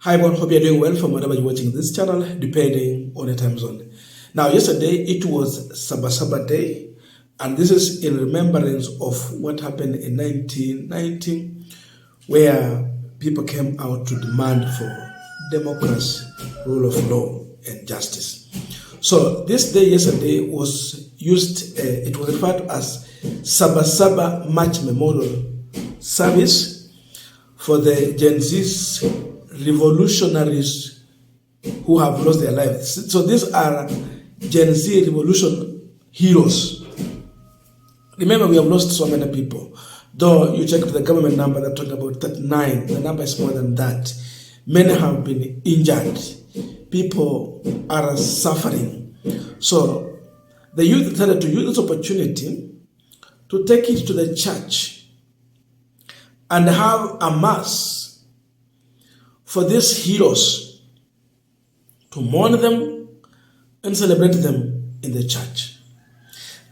Hi everyone, hope you're doing well from wherever you're watching this channel, depending on your time zone. Now, yesterday it was Saba Saba Day, and this is in remembrance of what happened in 1990, where people came out to demand for democracy, rule of law, and justice. So this day yesterday was used, it was referred to as Saba Saba March Memorial Service for the Gen Z's revolutionaries who have lost their lives. So these are Gen Z revolution heroes. Remember, we have lost so many people. Though you check the government number that talked about 39, the number is more than that. Many have been injured. People are suffering. So the youth decided to use this opportunity to take it to the church and have a mass for these heroes, to mourn them and celebrate them in the church.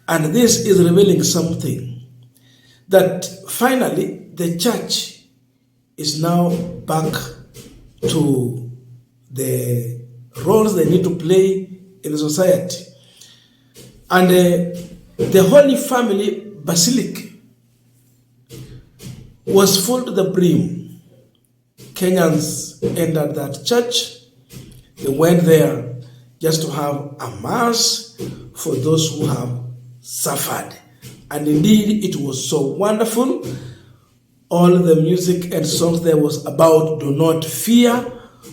And this is revealing something, that finally the church is now back to the roles they need to play in the society. And the Holy Family Basilica was full to the brim. Kenyans entered that church. They went there just to have a mass for those who have suffered. And indeed, it was so wonderful. All the music and songs there was about do not fear,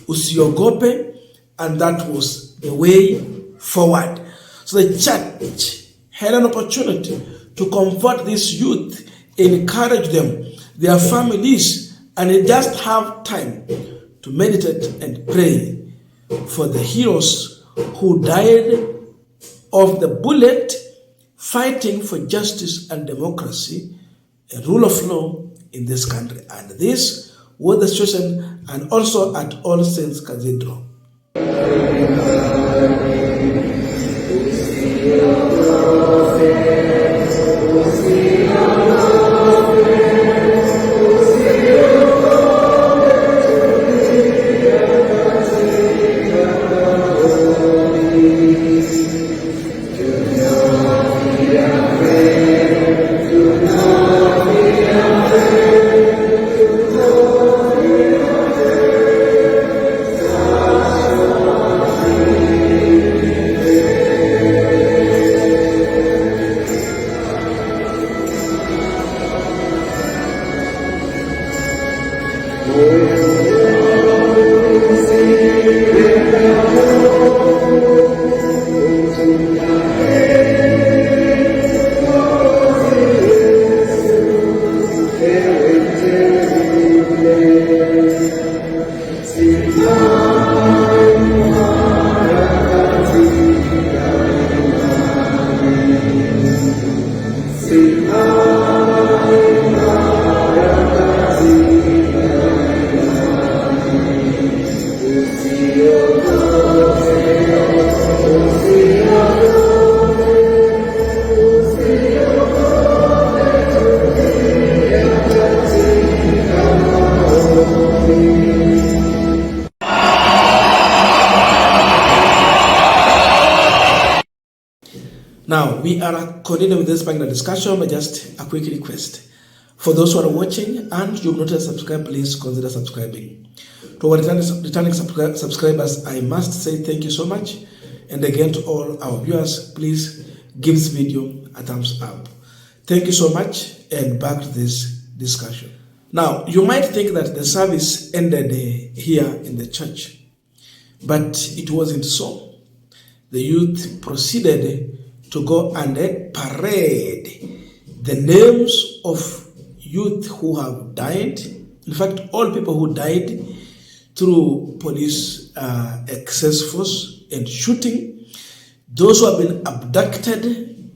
usiogope, and that was the way forward. So the church had an opportunity to comfort these youth, encourage them, their families, and they just have time to meditate and pray for the heroes who died of the bullet fighting for justice and democracy and rule of law in this country. And this was the situation, and also at All Saints Cathedral. Now, we are continuing with this panel discussion, but just a quick request. For those who are watching and you've not yet subscribed, please consider subscribing. To our returning subscribers, I must say thank you so much. And again, to all our viewers, please give this video a thumbs up. Thank you so much, and back to this discussion. Now, you might think that the service ended here in the church, but it wasn't so. The youth proceeded to go and parade the names of youth who have died. In fact, all people who died through police excess force and shooting, those who have been abducted,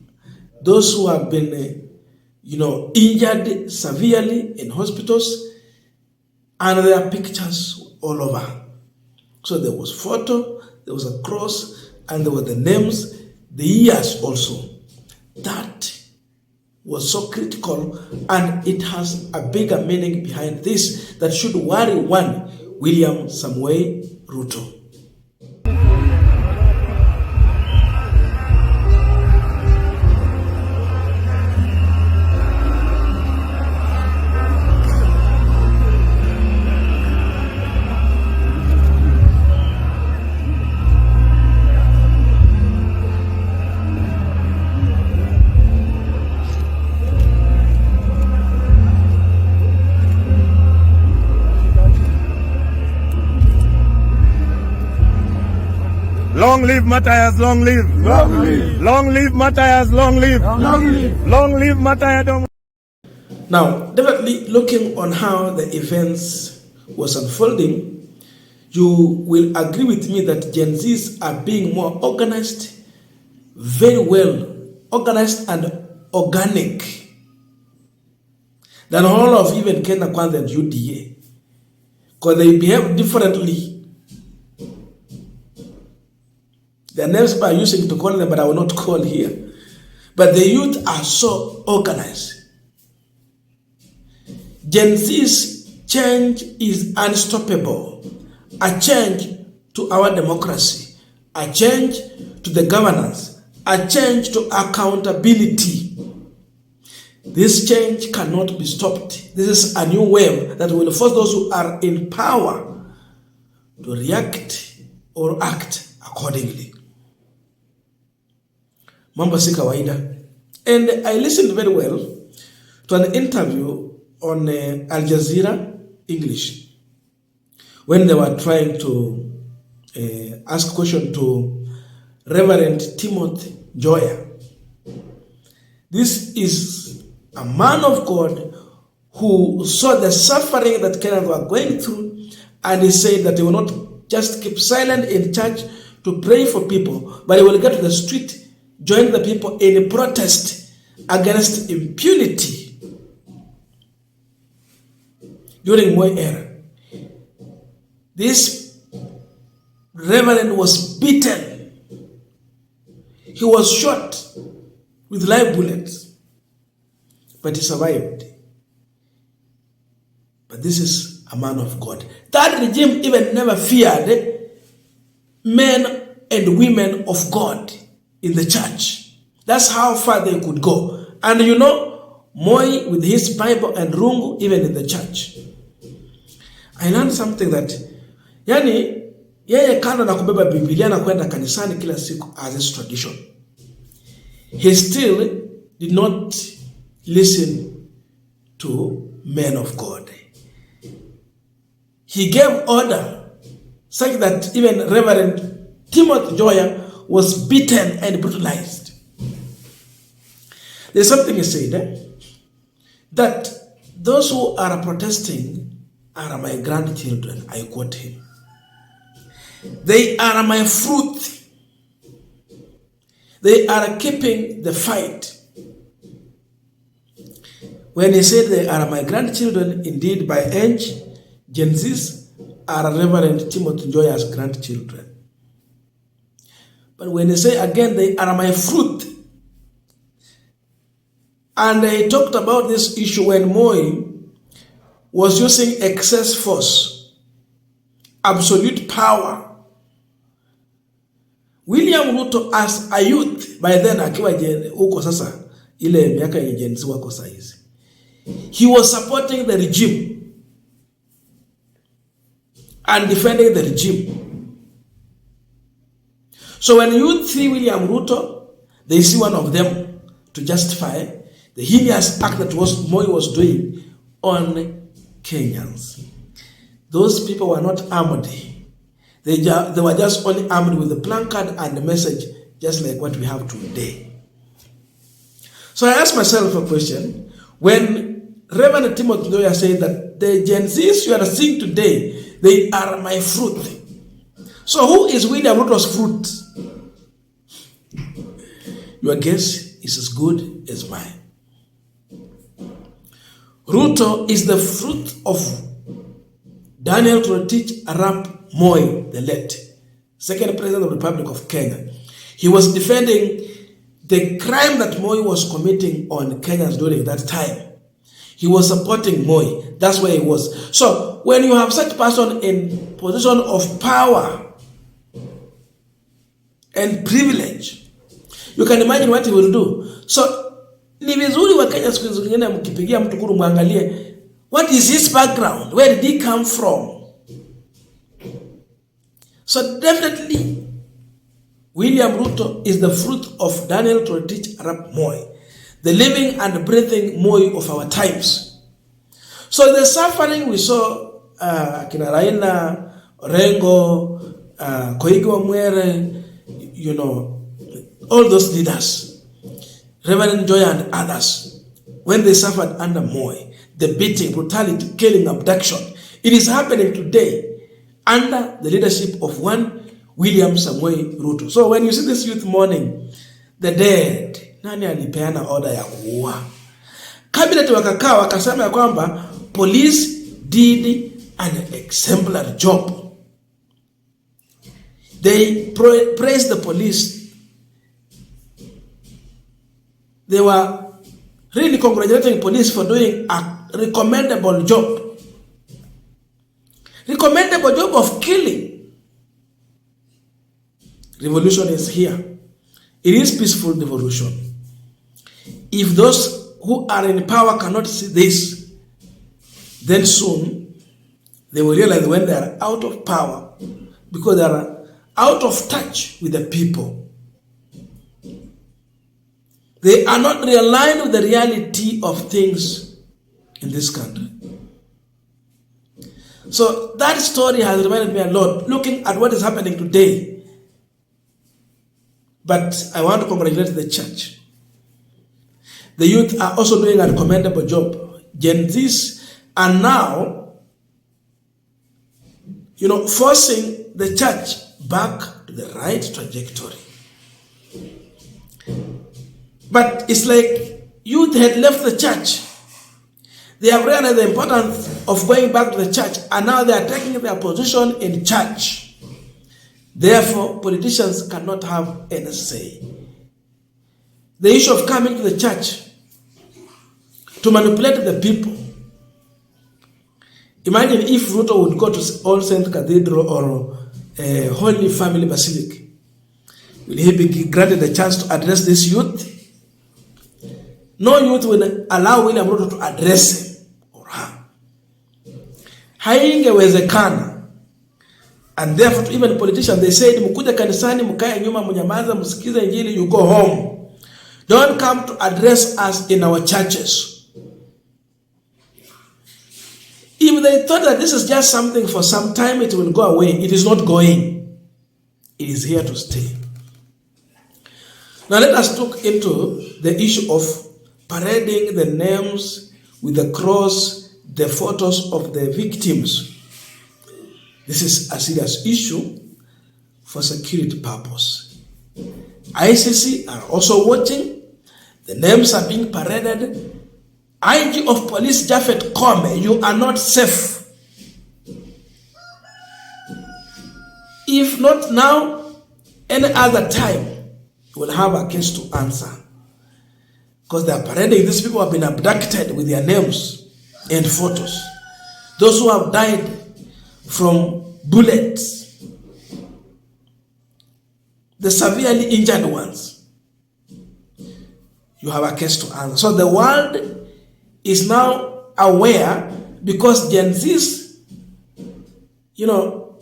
those who have been, injured severely in hospitals, and there are pictures all over. So there was photo, there was a cross, and there were the names, the years also. That was so critical, and it has a bigger meaning behind this that should worry one William Samoei Ruto. Long live Matthias, long live. Long live. Long live Matthias, long live. Long live. Long live Matthias. Now, definitely looking on how the events was unfolding, you will agree with me that Gen Zs are being more organized, very well organized and organic than all of even Kenya Kwanza and UDA, because they behave differently. Their names are using to call them, but I will not call here. But the youth are so organized. Gen Z's change is unstoppable. A change to our democracy. A change to the governance. A change to accountability. This change cannot be stopped. This is a new wave that will force those who are in power to react or act accordingly. Mambo si kawaida. And I listened very well to an interview on Aljazeera English when they were trying to ask question to Reverend Timothy Joya. This is a man of God who saw the suffering that Kenyans were going through, and he said that he will not just keep silent in church to pray for people, but he will get to the street, join the people in protest against impunity. During Moi era, this reverend was beaten. He was shot with live bullets, but he survived. But this is a man of God. That regime even never feared men and women of God in the church. That's how far they could go. And you know, Moi with his Bible and Rungu, even in the church. I learned something that, yani, yeye kando na kubeba Biblia na kwenda kanisani kila siku as his tradition, he still did not listen to men of God. He gave order such that even Reverend Timothy Joya was beaten and brutalized. There's something he said, that those who are protesting are my grandchildren. I quote him. They are my fruit. They are keeping the fight. When he said they are my grandchildren, indeed by age, Gen Zs are Reverend Timothy Joya's grandchildren. But when he say again, they are my fruit. And he talked about this issue when Moi was using excess force, absolute power. William Ruto as a youth, by then akiwa huko sasa, ile miaka yenye Gen Z wako saizi, he was supporting the regime and defending the regime. So when you see William Ruto, they see one of them to justify the heinous act that Moi was doing on Kenyans. Those people were not armed. They were just only armed with the placard and the message, just like what we have today. So I asked myself a question. When Reverend Timothy Joya said that the Gen Zs you are seeing today, they are my fruit. So who is William Ruto's fruit? Your guess is as good as mine. Ruto is the fruit of Daniel Toroitich Arap Moi, the late second president of the Republic of Kenya. He was defending the crime that Moi was committing on Kenyans during that time. He was supporting Moi. That's where he was. So when you have such person in position of power and privilege, you can imagine what he will do. So ni vizuri wa Kenya siku zingine mkipigia mtu kuru muangalie what is his background, where did he come from. So definitely William Ruto is the fruit of Daniel Toroitich arap Moi, the living and breathing Moi of our times. So the suffering we saw, kina Raila, Orengo, Koigi Wamwere, you know, all those leaders, Reverend Joy and others, when they suffered under Moi, the beating, brutality, killing, abduction, it is happening today under the leadership of one William Samoei Ruto. So when you see this youth mourning the dead, nani alipeana order ya kuua? Cabinet wakakaa wakasema ya kwamba police did an exemplary job. They praised the police. They were really congratulating police for doing a recommendable job. Recommendable job of killing. Revolution is here. It is peaceful revolution. If those who are in power cannot see this, then soon they will realize when they are out of power, because they are out of touch with the people. They are not realigned with the reality of things in this country. So that story has reminded me a lot, looking at what is happening today. But I want to congratulate the church. The youth are also doing a commendable job. Gen Zs are now, you know, forcing the church back to the right trajectory. But it's like youth had left the church. They have realized the importance of going back to the church, and now they are taking their position in church. Therefore, politicians cannot have any say. The issue of coming to the church to manipulate the people. Imagine if Ruto would go to All Saints Cathedral or Holy Family Basilica. Will he be granted the chance to address this youth? No youth will allow William Ruto to address him or her. Haingewezekana. And therefore, even politicians, they said, mkuja kanisani, mkae nyuma, mnyamaza, msikize injili, you go home. Don't come to address us in our churches. If they thought that this is just something for some time, it will go away. It is not going. It is here to stay. Now let us look into the issue of parading the names with the cross, the photos of the victims. This is a serious issue for security purpose. ICC are also watching. The names are being paraded. IG of Police Japhet Kome, you are not safe. If not now, any other time, you will have a case to answer. Because they are parading, these people have been abducted with their names and photos. Those who have died from bullets, the severely injured ones, you have a case to answer. So the world is now aware, because Gen Zs, you know,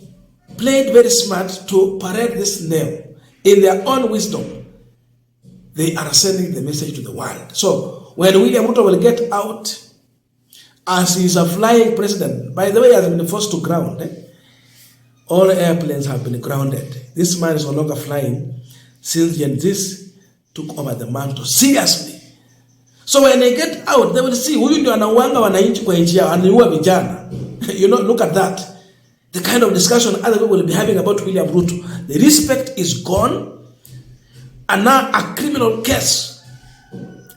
played very smart to parade this name in their own wisdom. They are sending the message to the world. So when William Ruto will get out, as he is a flying president, by the way, he has been forced to ground. All airplanes have been grounded. This man is no longer flying since Gen Zs took over the mantle seriously. So when they get out, they will see huyu ndio anauanga wananchi kwa nchi yao, aniua vijana. You know, look at that. The kind of discussion other people will be having about William Ruto. The respect is gone, and now a criminal case,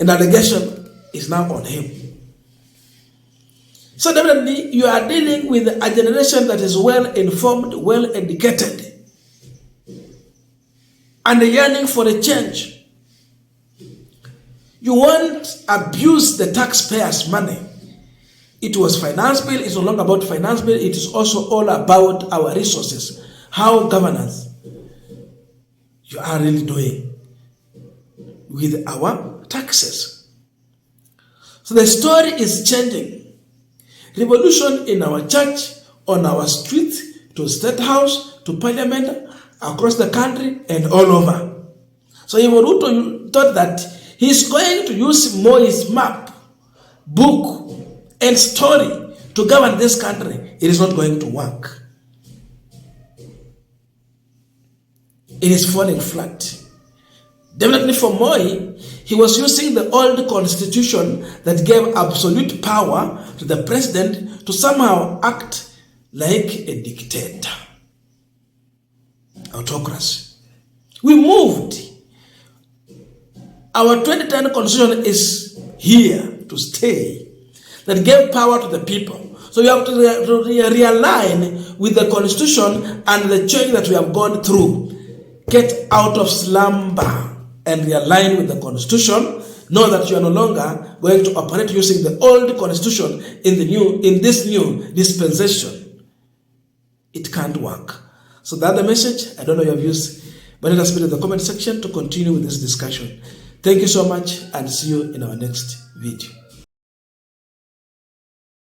an allegation is now on him. So definitely, you are dealing with a generation that is well informed, well educated, and yearning for a change. You won't abuse the taxpayers' money It was finance bill. It's no longer about finance bill. It is also all about our resources. How governance you are really doing with our taxes. So the story is changing. Revolution in our church, on our street, to State House, to Parliament, across the country, and all over. So if Ruto thought that he's going to use Moi's map, book, and story to govern this country, it is not going to work. It is falling flat. Definitely for Moi, he was using the old constitution that gave absolute power to the president to somehow act like a dictator. Autocracy. We moved. Our 2010 constitution is here to stay. That gave power to the people. So you have to realign with the constitution and the change that we have gone through. Get out of slumber and realign with the constitution. Know that you are no longer going to operate using the old constitution in this new dispensation. It can't work. So that's the message. I don't know your views, but let us put in the comment section to continue with this discussion. Thank you so much and see you in our next video.